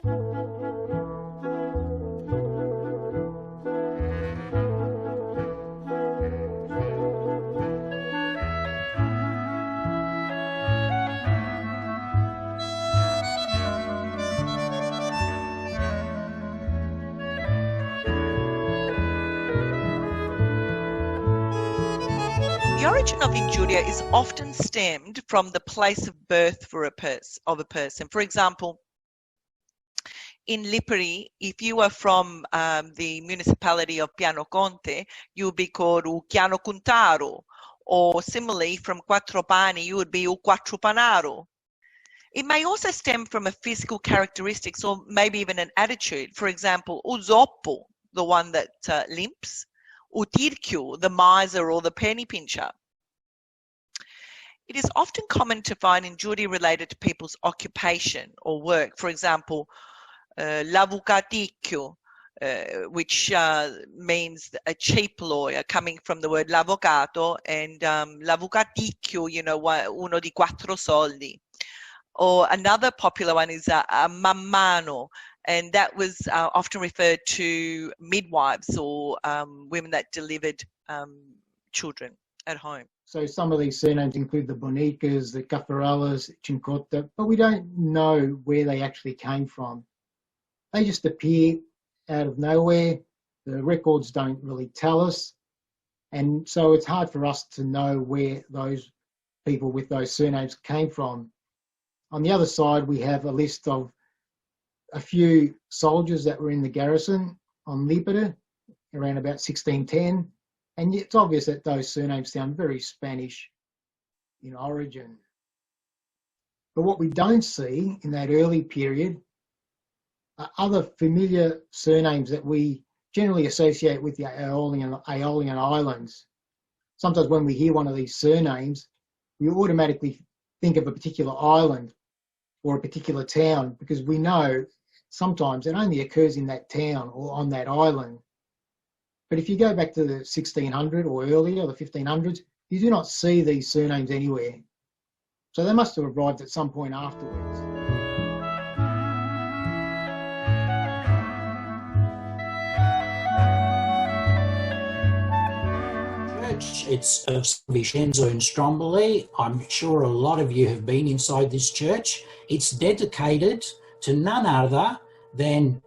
The origin of injuria is often stemmed from the place of birth for a person. For example, in Lipari, if you are from the municipality of Pianoconte, you would be called u Pianocuntaro, or similarly from Quattro Pani, you would be u Quattropanaro. It may also stem from a physical characteristics or maybe even an attitude. For example, u Zoppo, the one that limps, u Tirchio, the miser or the penny pincher. It is often common to find injuria related to people's occupation or work. For example, l'avvocaticchio, which means a cheap lawyer, coming from the word l'avvocato, and l'avvocaticchio, you know, uno di quattro soldi. Or another popular one is a mammano, and that was often referred to midwives or women that delivered children at home. So some of these surnames include the Bonicas, the Caffarellas, Cincotta, but we don't know where they actually came from. They just appear out of nowhere. The records don't really tell us. And so it's hard for us to know where those people with those surnames came from. On the other side, we have a list of a few soldiers that were in the garrison on Lipari around about 1610. And it's obvious that those surnames sound very Spanish in origin. But what we don't see in that early period are other familiar surnames that we generally associate with the Aeolian Islands. Sometimes when we hear one of these surnames, we automatically think of a particular island or a particular town, because we know sometimes it only occurs in that town or on that island. But if you go back to the 1600 or earlier, the 1500s, you do not see these surnames anywhere. So they must have arrived at some point afterwards. It's of Vincenzo in Stromboli. I'm sure a lot of you have been inside this church. It's dedicated to none other than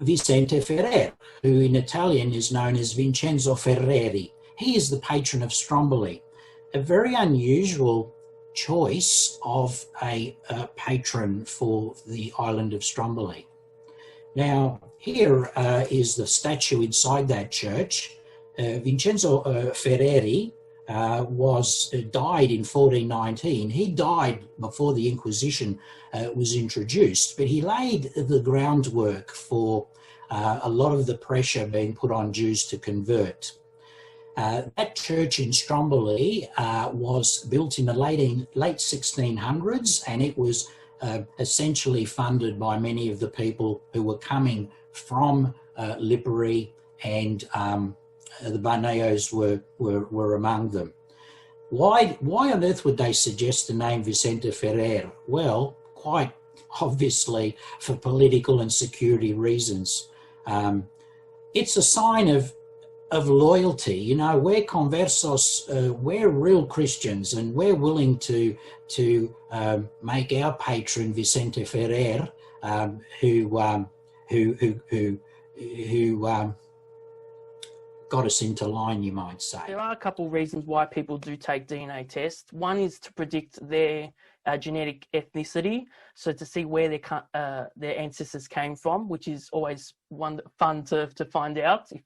Vicente Ferrer, who in Italian is known as Vincenzo Ferreri. He is the patron of Stromboli. A very unusual choice of a patron for the island of Stromboli. Now, here is the statue inside that church. Vincenzo Ferreri died in 1419. He died before the Inquisition was introduced, but he laid the groundwork for a lot of the pressure being put on Jews to convert. That church in Stromboli was built in the late 1600s, and it was essentially funded by many of the people who were coming from Lipari, and the Barneos were among them. Why on earth would they suggest the name Vicente Ferrer? Well, quite obviously for political and security reasons. It's a sign of loyalty. You know, we're conversos, we're real Christians, and we're willing to make our patron Vicente Ferrer, who got us into line, you might say. There are a couple of reasons why people do take DNA tests. One is to predict their genetic ethnicity, so to see where their ancestors came from, which is always fun to find out if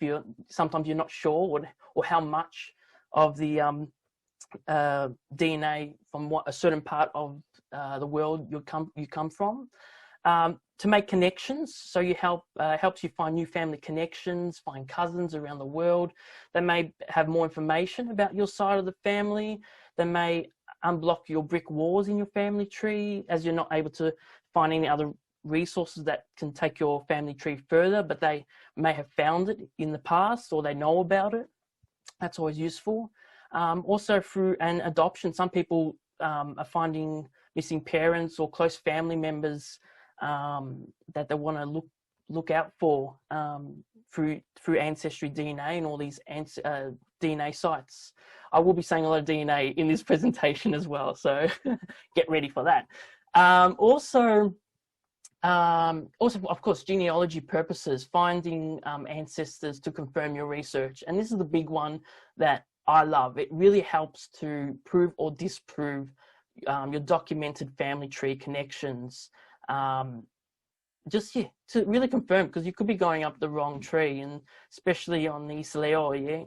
sometimes you're not sure or how much of the DNA from a certain part of the world you come from. To make connections, so you helps you find new family connections, find cousins around the world. They may have more information about your side of the family. They may unblock your brick walls in your family tree, as you're not able to find any other resources that can take your family tree further, but they may have found it in the past or they know about it. That's always useful. Also through an adoption, some people are finding missing parents or close family members that they want to look out for through Ancestry DNA and all these DNA sites. I will be saying a lot of DNA in this presentation as well, so get ready for that. Also, of course, genealogy purposes, finding ancestors to confirm your research. And this is the big one that I love. It really helps to prove or disprove your documented family tree connections. To really confirm, because you could be going up the wrong tree, and especially on the Isole Eolie,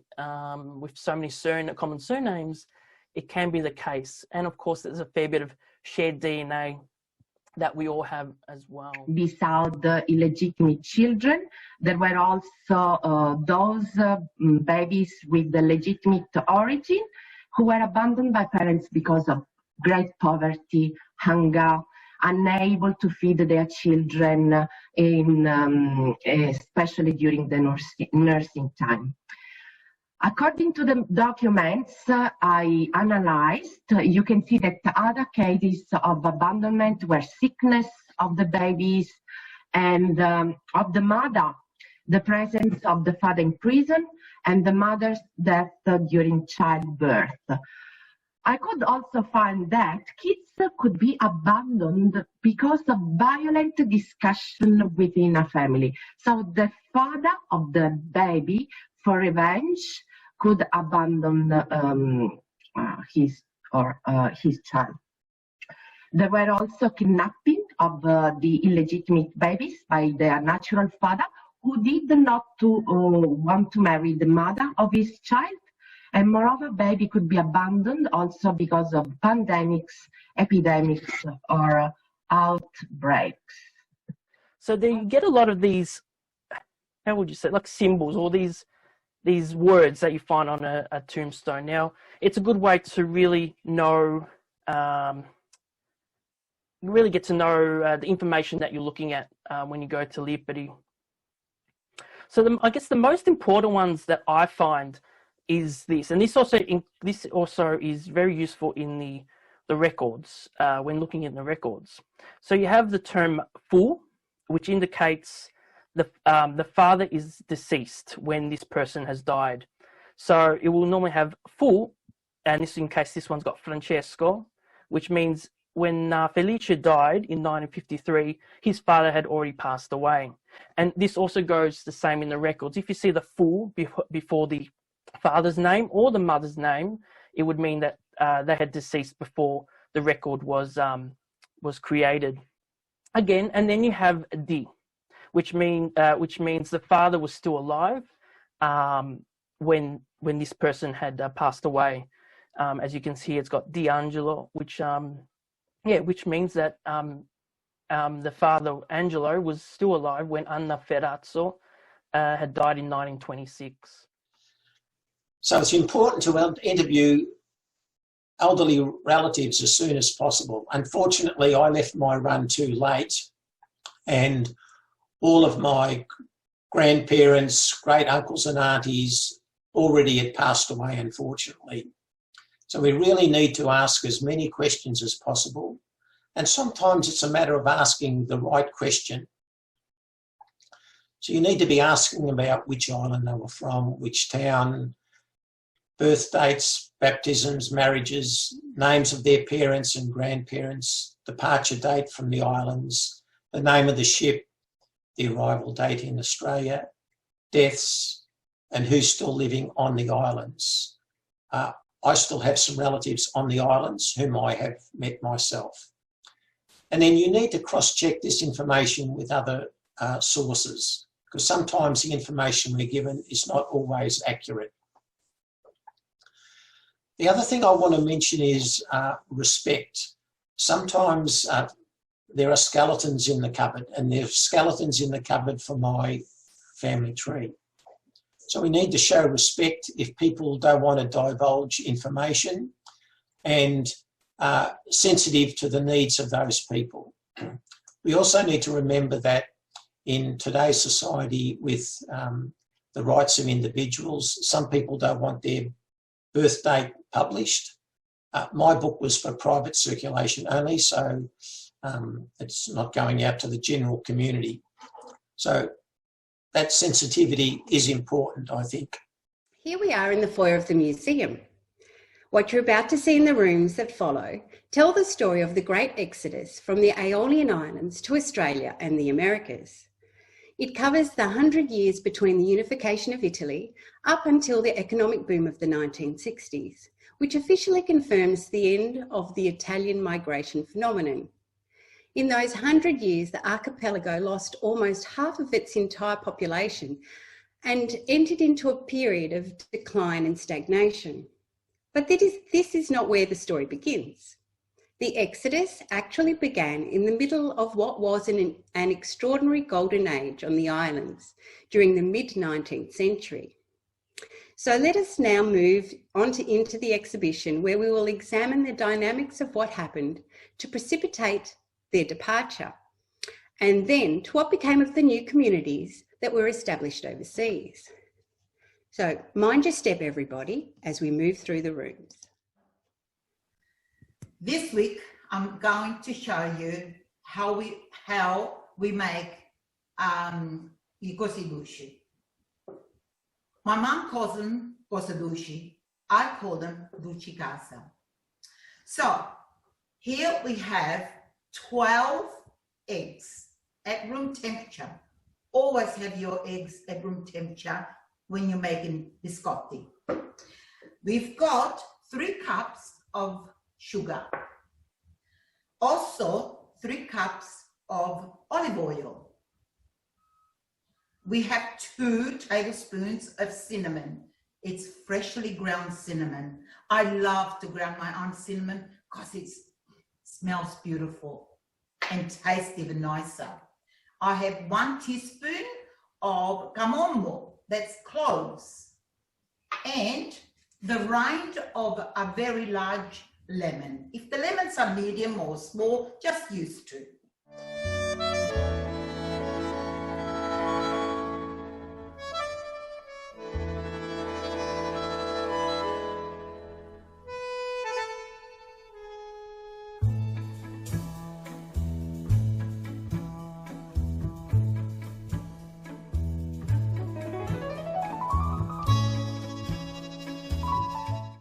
with so many common surnames, it can be the case. And of course, there's a fair bit of shared DNA that we all have as well. Beside the illegitimate children, there were also those babies with the legitimate origin who were abandoned by parents because of great poverty, hunger, unable to feed their children, especially during the nursing time. According to the documents I analyzed, you can see that other cases of abandonment were sickness of the babies and of the mother, the presence of the father in prison, and the mother's death during childbirth. I could also find that kids could be abandoned because of violent discussion within a family. So the father of the baby, for revenge, could abandon his child. There were also kidnapping of the illegitimate babies by their natural father, who did not want to marry the mother of his child. And moreover, baby could be abandoned also because of pandemics, epidemics, or outbreaks. So you get a lot of these, how would you say, like symbols, or these words that you find on a tombstone. Now, it's a good way to really know, really get to know the information that you're looking at when you go to Lipari. So I guess the most important ones that I find is this, and this also is very useful in the records, when looking in the records. So you have the term fu, which indicates the father is deceased when this person has died. So it will normally have fu, and this in case this one's got Francesco, which means when Felice died in 1953, his father had already passed away. And this also goes the same in the records. If you see the fu before the father's name or the mother's name, it would mean that they had deceased before the record was created. Again, and then you have di, which means the father was still alive when this person had passed away. As you can see, it's got Di Angelo, which means that the father Angelo was still alive when Anna Ferrazzo had died in 1926. So it's important to interview elderly relatives as soon as possible. Unfortunately, I left my run too late, and all of my grandparents, great uncles and aunties already had passed away, unfortunately. So we really need to ask as many questions as possible. And sometimes it's a matter of asking the right question. So you need to be asking about which island they were from, which town, birth dates, baptisms, marriages, names of their parents and grandparents, departure date from the islands, the name of the ship, the arrival date in Australia, deaths, and who's still living on the islands. I still have some relatives on the islands whom I have met myself. And then you need to cross-check this information with other sources, because sometimes the information we're given is not always accurate. The other thing I want to mention is respect. Sometimes there are skeletons in the cupboard, and there's skeletons in the cupboard for my family tree. So we need to show respect if people don't want to divulge information, and sensitive to the needs of those people. We also need to remember that in today's society with the rights of individuals, some people don't want their birth date published. My book was for private circulation only, so It's not going out to the general community. So that sensitivity is important, I think. Here we are in the foyer of the museum. What you're about to see in the rooms that follow tell the story of the Great Exodus from the Aeolian Islands to Australia and the Americas. It covers the 100 years between the unification of Italy up until the economic boom of the 1960s, which officially confirms the end of the Italian migration phenomenon. In those 100 years, the archipelago lost almost half of its entire population and entered into a period of decline and stagnation. But this is not where the story begins. The Exodus actually began in the middle of what was an extraordinary golden age on the islands during the mid-19th century. So let us now move into the exhibition, where we will examine the dynamics of what happened to precipitate their departure, and then to what became of the new communities that were established overseas. So mind your step, everybody, as we move through the rooms. This week, I'm going to show you how we make ikosi-bushi. My mum calls them kosabushi. I call them buchikasa. So here we have 12 eggs at room temperature. Always have your eggs at room temperature when you're making biscotti. We've got 3 cups of sugar. Also 3 cups of olive oil. We have 2 tablespoons of cinnamon. It's freshly ground cinnamon. I love to ground my own cinnamon because it smells beautiful and tastes even nicer. I have 1 teaspoon of camombo, that's cloves, and the rind of a very large lemon. If the lemons are medium or small, just use 2.